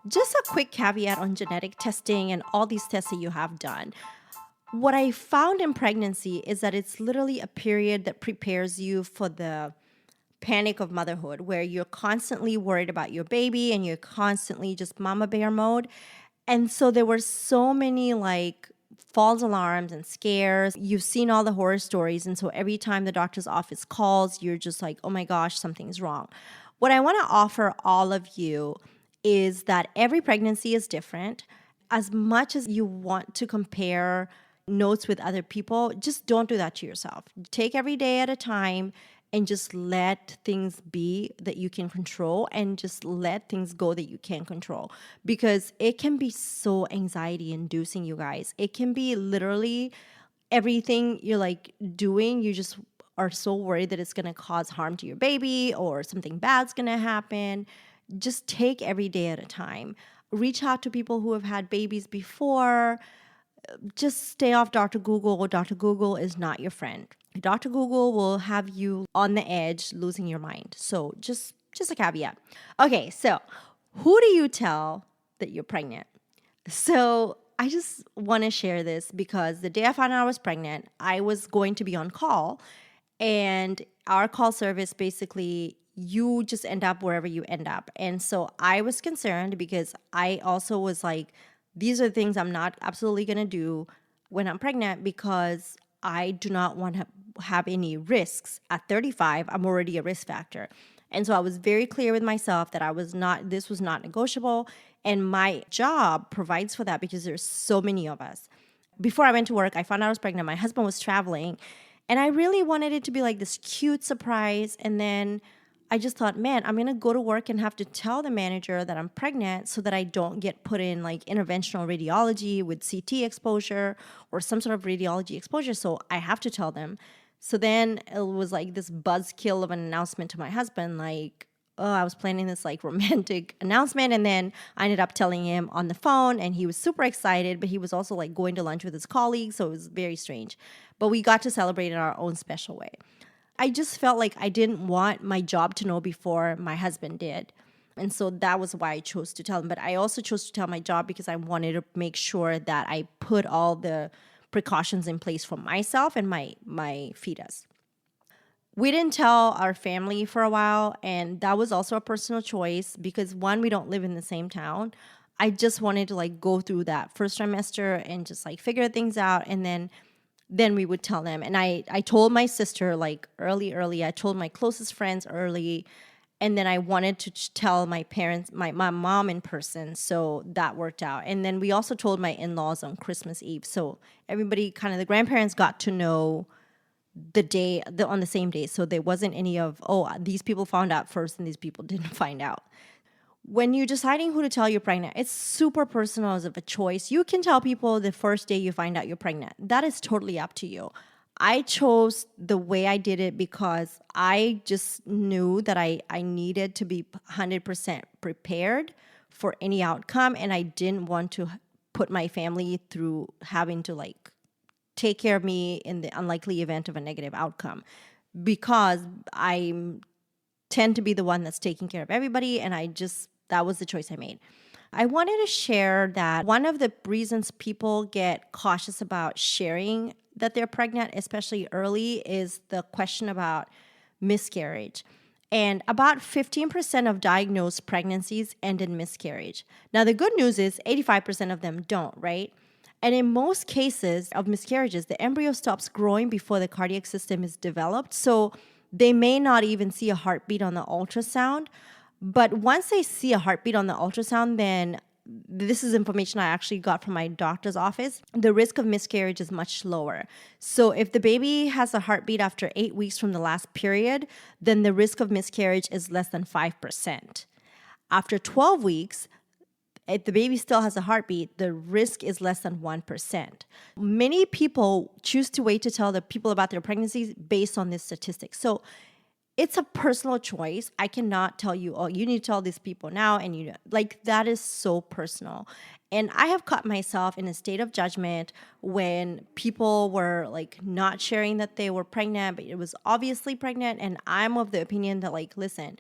Just a quick caveat on genetic testing and all these tests that you have done. What I found in pregnancy is that it's literally a period that prepares you for the panic of motherhood, where you're constantly worried about your baby and you're constantly just mama bear mode. And so there were so many like false alarms and scares. You've seen all the horror stories. And so every time the doctor's office calls, you're just like, oh my gosh, something's wrong. What I want to offer all of you is that every pregnancy is different. As much as you want to compare notes with other people, just don't do that to yourself. Take every day at a time and just let things be that you can control and just let things go that you can't control, because it can be so anxiety inducing, you guys. It can be literally everything you're like doing, you just are so worried that it's going to cause harm to your baby or something bad's going to happen. Just take every day at a time. Reach out to people who have had babies before. Just stay off Dr. Google. Dr. Google is not your friend. Dr. Google will have you on the edge, losing your mind. So just a caveat. Okay, so who do you tell that you're pregnant? So I just want to share this because the day I found out I was pregnant, I was going to be on call, and our call service basically, you just end up wherever you end up. And so I was concerned because I also was like, these are the things I'm not absolutely going to do when I'm pregnant, because I do not want to have any risks. At 35, I'm already a risk factor. And so I was very clear with myself that this was not negotiable. And my job provides for that because there's so many of us. Before I went to work, I found out I was pregnant. My husband was traveling, and I really wanted it to be like this cute surprise. And then I just thought, man, I'm going to go to work and have to tell the manager that I'm pregnant so that I don't get put in like interventional radiology with CT exposure or some sort of radiology exposure. So I have to tell them. So then it was like this buzzkill of an announcement to my husband, like, oh, I was planning this like romantic announcement. And then I ended up telling him on the phone, and he was super excited, but he was also like going to lunch with his colleagues. So it was very strange. But we got to celebrate in our own special way. I just felt like I didn't want my job to know before my husband did. And so that was why I chose to tell him. But I also chose to tell my job because I wanted to make sure that I put all the precautions in place for myself and my fetus. We didn't tell our family for a while, and that was also a personal choice because one, we don't live in the same town. I just wanted to like go through that first trimester and just like figure things out, and then we would tell them. And I told my sister like early. I told my closest friends early. And then I wanted to tell my parents, my mom in person. So that worked out. And then we also told my in-laws on Christmas Eve. So everybody, kind of the grandparents, got to know on the same day. So there wasn't any of, oh, these people found out first and these people didn't find out. When you're deciding who to tell you're pregnant, it's super personal as of a choice. You can tell people the first day you find out you're pregnant. That is totally up to you. I chose the way I did it because I just knew that I needed to be 100% prepared for any outcome. And I didn't want to put my family through having to like take care of me in the unlikely event of a negative outcome, because I tend to be the one that's taking care of everybody. And that was the choice I made. I wanted to share that one of the reasons people get cautious about sharing that they're pregnant, especially early, is the question about miscarriage. And about 15% of diagnosed pregnancies end in miscarriage. Now, the good news is 85% of them don't, right? And in most cases of miscarriages, the embryo stops growing before the cardiac system is developed. So they may not even see a heartbeat on the ultrasound. But once they see a heartbeat on the ultrasound, then this is information I actually got from my doctor's office. The risk of miscarriage is much lower. So if the baby has a heartbeat after 8 weeks from the last period, then the risk of miscarriage is less than 5%. After 12 weeks, if the baby still has a heartbeat, the risk is less than 1%. Many people choose to wait to tell the people about their pregnancies based on this statistic. So it's a personal choice. I cannot tell you, oh, you need to tell these people now. And that is so personal. And I have caught myself in a state of judgment when people were like not sharing that they were pregnant, but it was obviously pregnant. And I'm of the opinion that like, listen,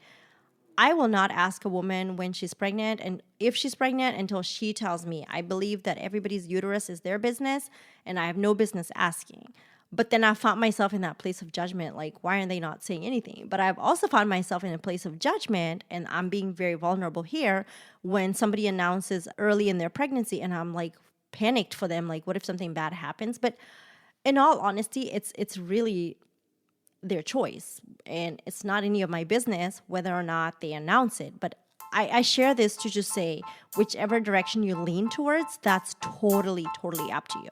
I will not ask a woman when she's pregnant and if she's pregnant until she tells me. I believe that everybody's uterus is their business and I have no business asking. But then I found myself in that place of judgment, like, why are they not saying anything? But I've also found myself in a place of judgment, and I'm being very vulnerable here, when somebody announces early in their pregnancy and I'm like panicked for them, like, what if something bad happens? But in all honesty, it's really their choice. And it's not any of my business whether or not they announce it. But I share this to just say, whichever direction you lean towards, that's totally, totally up to you.